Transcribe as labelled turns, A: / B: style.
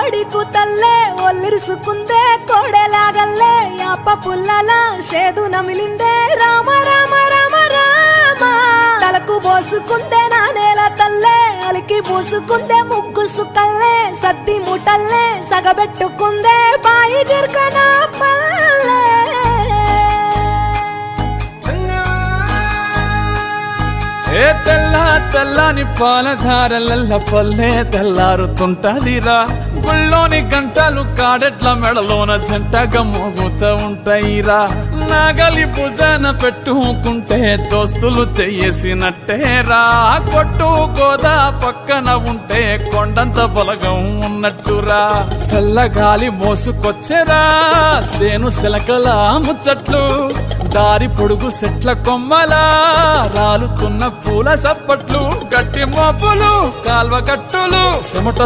A: కోడి కూతల్లే ఒల్లిరుసుకుందే కోడెలాగల్లే యాప పుల్లల షేదు నమిలిందే రామ రామ రామ రామ తలకు పోసుకుందే నా నేల తల్లే అలికి పూసుకుందే ముగ్గు సుక్కల్లే సద్ది ముటల్లే సగబెట్టుకుందే బాయి గిర్కన పల్లె
B: ఏ తెల్ల తెల్లని పాలధారలల్ల పల్లె తెల్లారుతుంటదిరా గుళ్ళోని గంటలు కాడెట్ల మెడలోన జంటగా మోగుతూ ఉంటాయిరా నాగలి భుజాన పెట్టుకుంటే దోస్తులు చెయ్యేసినట్టేరా కొట్టు గోదా పక్కన ఉంటే కొండంత బలగం ఉన్నట్టురా చల్లగాలి మోసుకొచ్చెరా సేను శిలకల ముచ్చట్లు దారి పొడుగు సెట్ల కొమ్మలా రాలుతున్న పూల సప్పట్లు గట్టి మోపులు కాల్వ గట్టులు చెమట